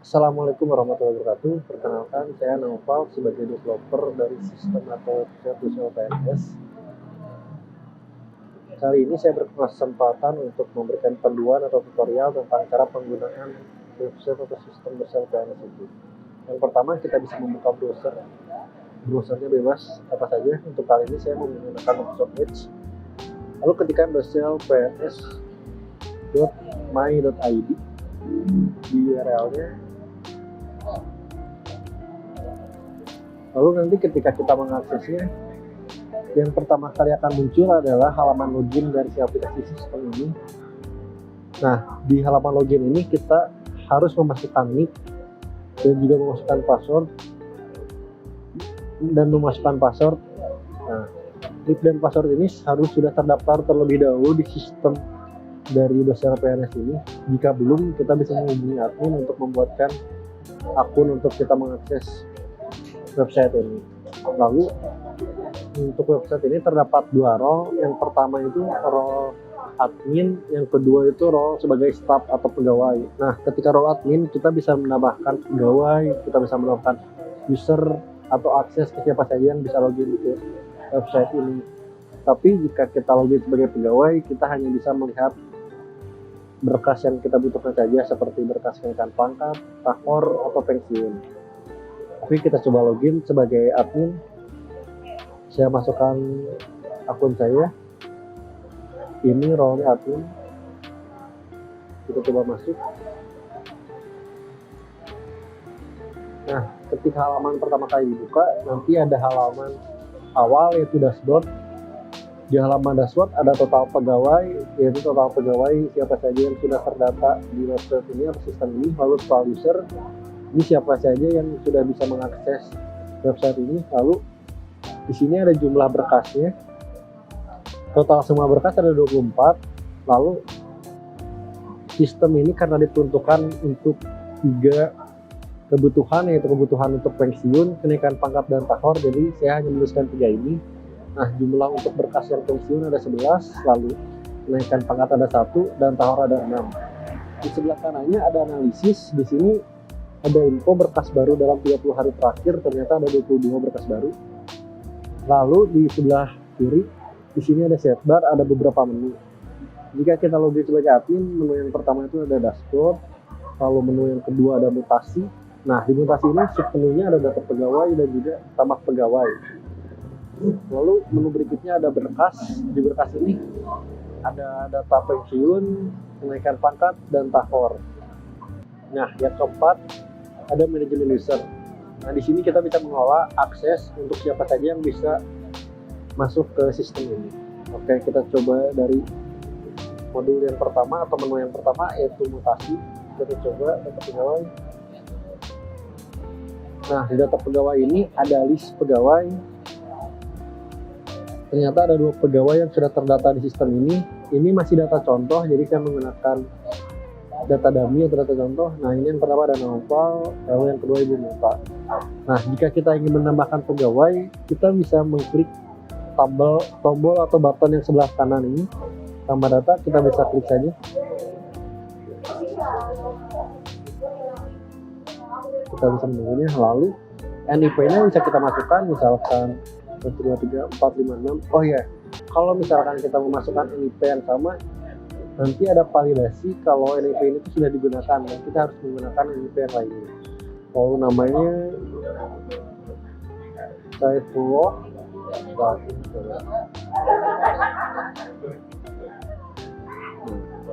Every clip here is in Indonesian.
Assalamualaikum warahmatullahi wabarakatuh. Perkenalkan, saya Naufal sebagai developer dari sistem atau website PNS. Kali ini saya berkesempatan untuk memberikan panduan atau tutorial tentang cara penggunaan website atau sistem website PNS itu. Yang pertama, kita bisa membuka browser. Browsernya bebas apa saja. Untuk kali ini saya menggunakan Microsoft Edge. Lalu ketikkan website.pns.my.id di URL-nya. Lalu nanti ketika kita mengaksesnya, yang pertama kali akan muncul adalah halaman login dari si aplikasi sistem ini. Nah, di halaman login ini kita harus memasukkan nick dan juga memasukkan password Nah, nick dan password ini harus sudah terdaftar terlebih dahulu di sistem dari dosen PNS ini. Jika belum, kita bisa menghubungi admin untuk membuatkan akun untuk kita mengakses website ini. Lalu untuk website ini terdapat dua role. Yang pertama itu role admin, yang kedua itu role sebagai staff atau pegawai. Nah, ketika role admin kita bisa menambahkan pegawai, kita bisa menambahkan user atau akses ke siapa saja yang bisa login ke website ini. Tapi jika kita login sebagai pegawai, kita hanya bisa melihat berkas yang kita butuhkan saja, seperti berkas kenaikan pangkat, tahor, atau pensiun. Tapi kita coba login sebagai admin. Saya masukkan akun saya. Ini role admin. Kita coba masuk. Nah, ketika halaman pertama kali dibuka, nanti ada halaman awal yaitu dashboard. Di halaman dashboard ada total pegawai, yaitu total pegawai siapa saja yang sudah terdata di website ini atau sistem ini. Lalu total user, ini siapa saja yang sudah bisa mengakses website ini. Lalu di sini ada jumlah berkasnya. Total semua berkas ada 24. Lalu sistem ini karena diperuntukkan untuk 3 kebutuhan, yaitu kebutuhan untuk pensiun, kenaikan pangkat, dan tahor. Jadi saya hanya menuliskan 3 ini. Nah, jumlah untuk berkas yang pensiun ada 11, lalu kenaikan pangkat ada 1, dan tahor ada 6. Di sebelah kanannya ada analisis. Di sini ada info berkas baru dalam 30 hari terakhir, ternyata ada 22 berkas baru. Lalu di sebelah kiri, di sini ada sidebar, ada beberapa menu. Jika kita login sebagai admin, menu yang pertama itu ada dashboard, lalu menu yang kedua ada mutasi. Nah, di mutasi ini submenunya ada data pegawai dan juga tambah pegawai. Lalu menu berikutnya ada berkas. Di berkas ini ada data pensiun, kenaikan pangkat, dan tahor. Nah, yang keempat ada manajemen user. Nah, di sini kita bisa mengelola akses untuk siapa saja yang bisa masuk ke sistem ini. Oke, kita coba dari modul yang pertama atau menu yang pertama, yaitu mutasi. Kita coba data pegawai. Nah, di data pegawai ini ada list pegawai. Ternyata ada 2 pegawai yang sudah terdata di sistem ini. Ini masih data contoh, jadi saya menggunakan data dummy atau data contoh. Nah, ini yang pertama ada Naufal, lalu yang kedua Ibu Muta. Nah, jika kita ingin menambahkan pegawai, kita bisa mengklik tombol atau button yang sebelah kanan ini, tambah data, kita bisa klik saja. Kita bisa menunggunya. Lalu NIP-nya bisa kita masukkan, misalkan 1, 2, 3, 4, 5, 6. Oh iya, kalau misalkan kita memasukkan NIP yang sama, nanti ada validasi kalau NIP ini sudah digunakan, dan kita harus menggunakan NIP yang lainnya. Lalu namanya Saifullah.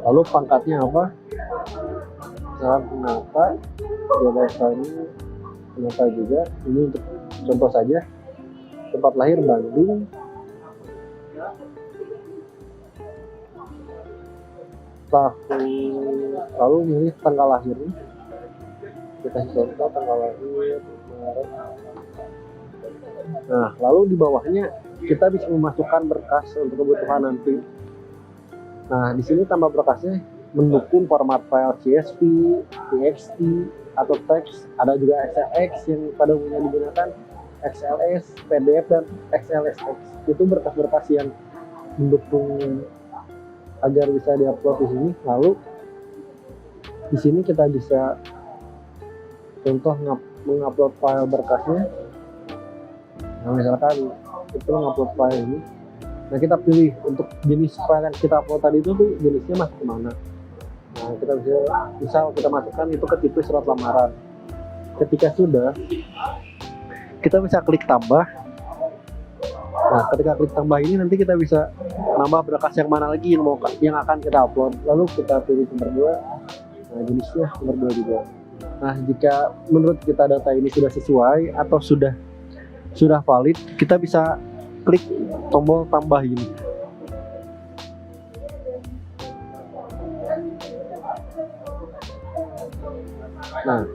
Lalu pangkatnya apa? Misalkan penata, jabatannya penata juga. Ini untuk contoh saja. Tempat lahir Bandung. Tahun, lalu milih tanggal lahirnya. Kita contoh tanggal lahir Maret. Nah, lalu di bawahnya kita bisa memasukkan berkas untuk kebutuhan nanti. Nah, di sini tambah berkasnya mendukung format file CSV, TXT, atau teks. Ada juga XLX yang pada umumnya digunakan, XLS, PDF, dan XLSX. Itu berkas-berkas yang mendukung agar bisa diupload di sini. Lalu di sini kita bisa contoh mengupload file berkasnya. Nah misalkan kita ngupload file ini, nah kita pilih untuk jenis file yang kita upload tadi itu tuh jenisnya masuk kemana. Nah kita bisa, misal kita masukkan itu ke tipe surat lamaran. Ketika sudah, kita bisa klik tambah. Nah ketika klik tambah ini nanti kita bisa nambah berkas yang mana lagi yang akan kita upload. Lalu kita pilih sumber 2. Nah jenisnya sumber 2 juga. Nah jika menurut kita data ini sudah sesuai atau sudah valid, kita bisa klik tombol tambah ini. Nah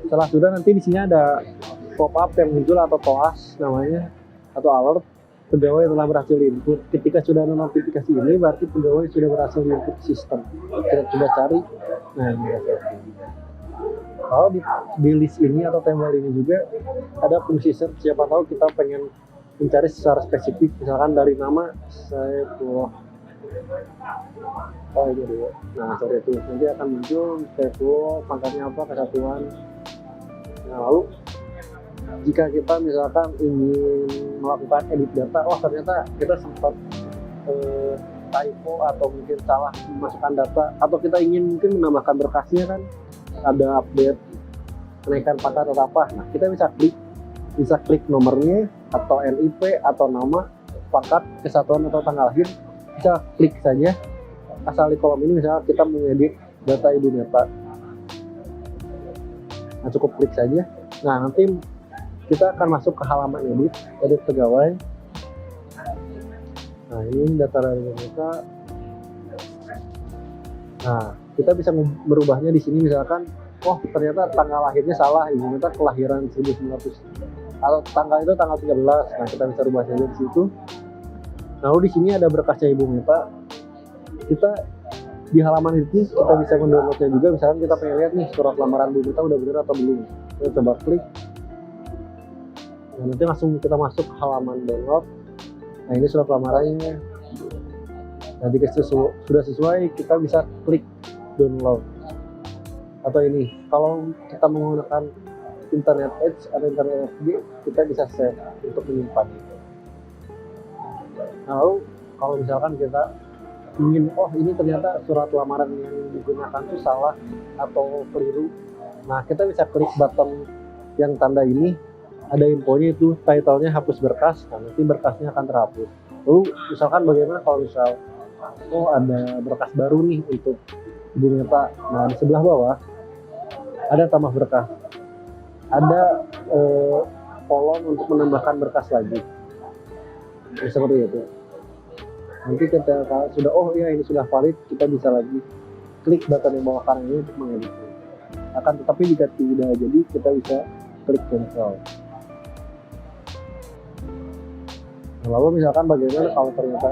setelah sudah, nanti di sini ada pop up yang muncul atau TOAS namanya, atau alert pegawai telah berhasil input. Ketika sudah ada notifikasi ini berarti pegawai sudah berhasil input sistem. Kita coba cari. Nah ini kalau di list ini atau table ini juga ada fungsi search. Siapa tahu kita pengen mencari secara spesifik, misalkan dari nama saya tuh ini dulu. Nah sorry itu nanti akan muncul Tevo, pangkatnya apa, kesatuan. Nah lalu jika kita misalkan ingin melakukan edit data, ternyata kita sempat typo atau mungkin salah memasukkan data, atau kita ingin mungkin menambahkan berkasnya kan, ada update kenaikan pangkat atau apa. Nah kita bisa klik nomornya atau NIP atau nama, pangkat, kesatuan atau tanggal lahir. Bisa klik saja, asal di kolom ini misalnya kita mengedit data Ibu Meta. Nah cukup klik saja. Nah nanti kita akan masuk ke halaman edit pegawai. Nah ini data dari Ibu Meta. Nah kita bisa merubahnya di sini, misalkan ternyata tanggal lahirnya salah, Ibu Meta kelahiran 1900 atau tanggal itu tanggal 13. Nah kita bisa rubah saja di situ. Lalu di sini ada berkasnya Ibu Meta. Kita di halaman itu kita bisa mendownloadnya juga. Misalkan kita pengen lihat nih surat lamaran Ibu Meta udah benar atau belum. Kita coba klik. Nah, nanti langsung kita masuk ke halaman download. Nah ini surat lamarannya. Nah jika sudah sesuai, kita bisa klik download. Atau ini, kalau kita menggunakan internet edge atau internet FB, kita bisa save untuk menyimpan. Nah, lalu kalau misalkan kita ingin, ini ternyata surat lamaran yang digunakan itu salah atau keliru, nah kita bisa klik button yang tanda ini, ada infonya itu title-nya hapus berkas. Nah nanti berkasnya akan terhapus. Lalu misalkan bagaimana kalau misal ada berkas baru nih untuk Ibu Meta. Nah di sebelah bawah ada tambah berkas, ada kolom untuk menambahkan berkas lagi. Jadi seperti itu. Nanti kita sudah ini sudah valid, kita bisa lagi klik button yang bawah kanan ini untuk mengedit. Akan tetapi jika tidak jadi, kita bisa klik cancel. Nah, lalu misalkan bagaimana kalau ternyata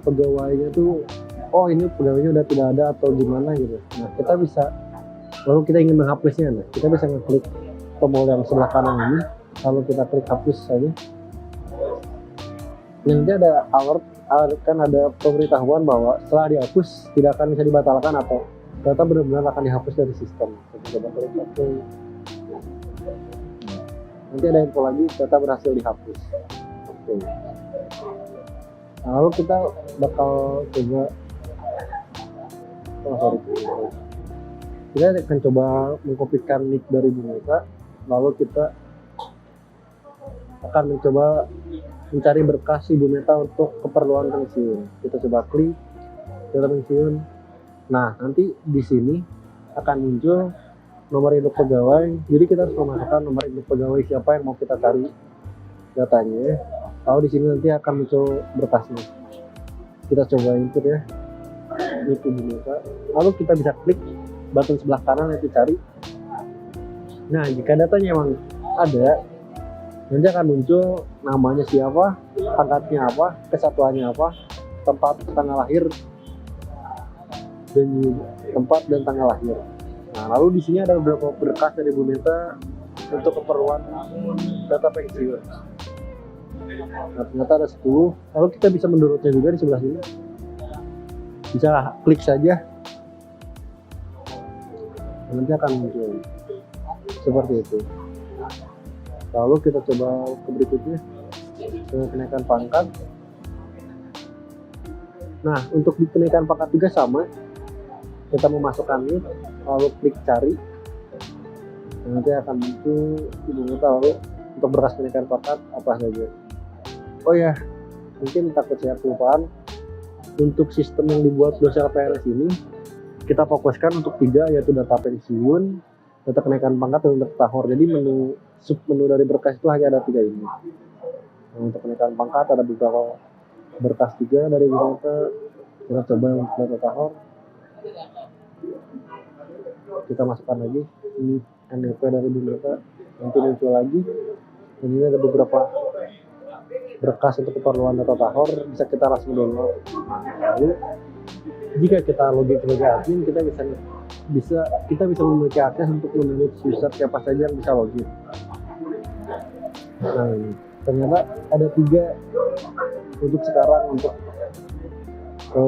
pegawainya tuh ini pegawainya udah tidak ada atau gimana gitu. Nah kita bisa, lalu kita ingin menghapusnya, nah kita bisa ngeklik tombol yang sebelah kanan ini, lalu kita klik hapus saja. Nanti ada alert, kan ada pemberitahuan bahwa setelah dihapus tidak akan bisa dibatalkan atau data benar-benar akan dihapus dari sistem. Coba klik oke. Nanti ada info lagi, data berhasil dihapus. Oke. Nah, lalu kita bakal coba kita akan coba mengkopikan nick dari Ibu Meta, lalu kita akan mencoba mencari berkas Ibu Meta untuk keperluan pensiun. Kita coba klik data pensiun. Nah nanti di sini akan muncul nomor induk pegawai. Jadi kita harus memasukkan nomor induk pegawai siapa yang mau kita cari datanya. Lalu di sini nanti akan muncul berkasnya. Kita coba input ya. Itu bisa. Lalu kita bisa klik button sebelah kanan yang dicari. Nah jika datanya memang ada, nanti akan muncul namanya siapa, pangkatnya apa, kesatuannya apa, tempat tanggal lahir, dan tempat dan tanggal lahir. Nah lalu di sini ada beberapa berkas dari Ibu Meta untuk keperluan data pensiun. Nah ternyata ada 10. Lalu kita bisa mendownloadnya juga di sebelah sini. Bisa klik saja, nanti akan muncul. seperti itu. Lalu kita coba ke berikutnya, kenaikan pangkat. Nah, untuk di kenaikan pangkat juga sama, kita memasukkan ini, lalu klik cari, nanti akan muncul ibu lalu untuk berkas kenaikan pangkat apa saja. Oh ya, mungkin takut saya kelupaan, untuk sistem yang dibuat Dosel PNS ini kita fokuskan untuk 3, yaitu data pensiun, data kenaikan pangkat, dan data tahor. Jadi submenu dari berkas itu hanya ada 3 ini. Nah, untuk kenaikan pangkat ada beberapa berkas 3 dari Bimeta. Kita coba untuk data tahor, kita masukkan lagi ini NDP dari Bimeta, nanti muncul lagi. Dan ini ada beberapa berkas untuk keperluan data tahor, bisa kita langsung download. Lalu jika kita login sebagai admin, kita bisa memiliki akses untuk memanage user siapa saja yang bisa login. Nah, ini ternyata ada 3 untuk sekarang, untuk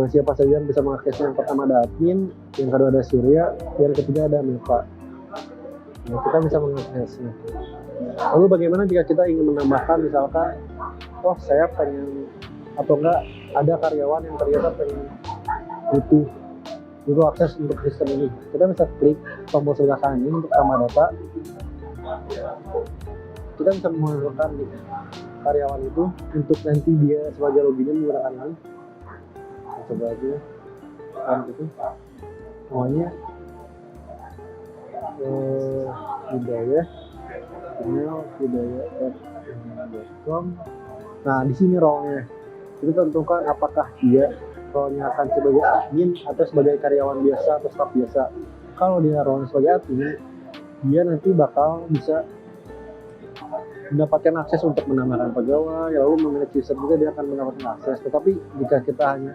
siapa saja yang bisa mengaksesnya. Yang pertama ada admin, yang kedua ada Surya, yang ketiga ada Meta. Nah, kita bisa mengaksesnya. Lalu bagaimana jika kita ingin menambahkan, misalkan saya pengen, atau enggak ada karyawan yang ternyata pengen butuh akses untuk sistem ini, kita bisa klik tombol sebelah kanan ini untuk tambah data. Kita bisa memasukkan karyawan itu untuk nanti dia sebagai loginnya menggunakan ini. Kita coba aja kan gitu semuanya. Hidayah email hidayah@gmail.com. Nah, di sini role-nya kita tentukan apakah dia role-nya akan sebagai admin atau sebagai karyawan biasa atau staf biasa. Kalau dia role sebagai admin, dia nanti bakal bisa mendapatkan akses untuk menambahkan pegawai, lalu memanage user juga dia akan mendapatkan akses. Tetapi jika kita hanya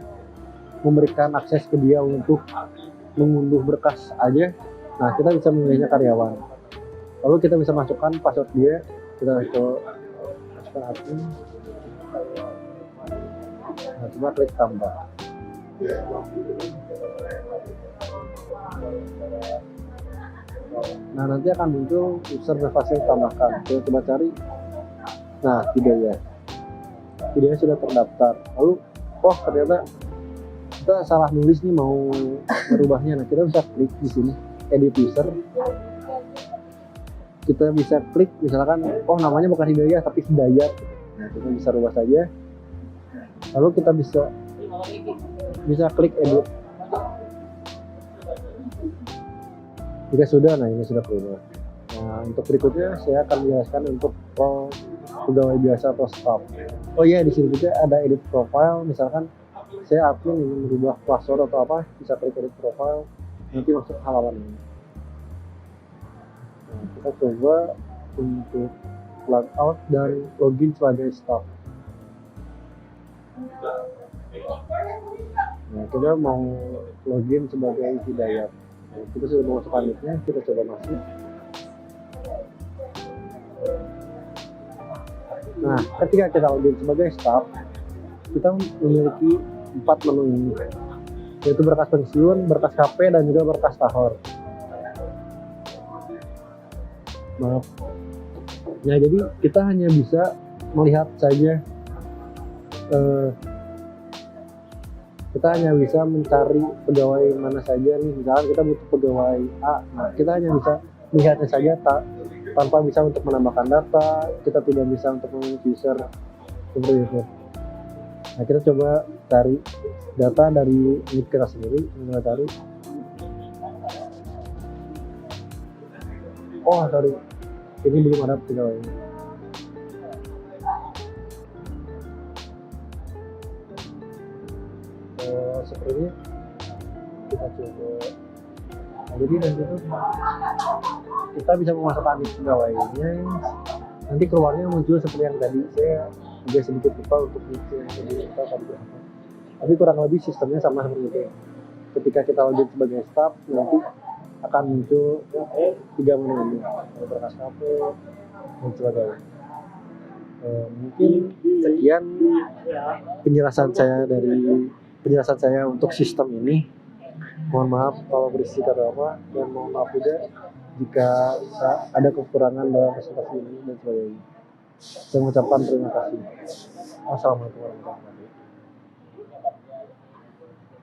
memberikan akses ke dia untuk mengunduh berkas aja, nah kita bisa memilihnya karyawan. Lalu kita bisa masukkan password dia, kita masukkan admin. Nah, coba klik tambah. Nah, nanti akan muncul user privasi tambahkan. Kita coba cari. Nah, Hidayah sudah terdaftar. Lalu, ternyata kita salah nulis nih, mau merubahnya. Nah, kita bisa klik di sini, edit user. Kita bisa klik, misalkan, namanya bukan Hidayah tapi Hidayat. Nah, kita bisa rubah saja. Lalu kita bisa klik edit. Jika sudah, nah ini sudah berubah. Nah, untuk berikutnya saya akan menjelaskan untuk pegawai biasa atau staff. Oh iya, di sini juga ada edit profile. Misalkan saya admin ingin merubah password atau apa, bisa klik edit profile, nanti masuk halaman ini. Nah, kita coba untuk logout dan login sebagai staff. Nah, kita mau login sebagai Hidayat. Nah, kita sudah memasukkan nicknya, kita coba masuk. Nah, ketika kita login sebagai staff, kita memiliki 4 menu ini, yaitu berkas pensiun, berkas KP, dan juga berkas tahor. Maaf. Nah, jadi kita hanya bisa melihat saja, kita hanya bisa mencari pegawai mana saja nih. Misalkan kita butuh pegawai A, nah kita hanya bisa melihatnya saja tanpa bisa untuk menambahkan data. Kita tidak bisa untuk memanage user seperti itu. Nah, kita coba cari data dari nick kita sendiri. Kita cari. Sorry, ini belum ada pegawainya. Sepertinya kita coba. Nah, jadi nanti itu kita bisa memasukkan pegawainya, nanti keluarnya muncul seperti yang tadi. Saya juga sedikit lupa untuk yang tadi kita apa, tapi kurang lebih sistemnya sama seperti itu. Ketika kita login sebagai staff, nanti akan muncul 3 menu ini, berkas KP dan sebagainya. Mungkin sekian penjelasan saya untuk sistem ini. Mohon maaf kalau berisik atau apa, dan mohon maaf juga jika ada kekurangan dalam presentasi ini dan sebagainya. Saya mengucapkan terima kasih. Wassalamualaikum warahmatullahi wabarakatuh.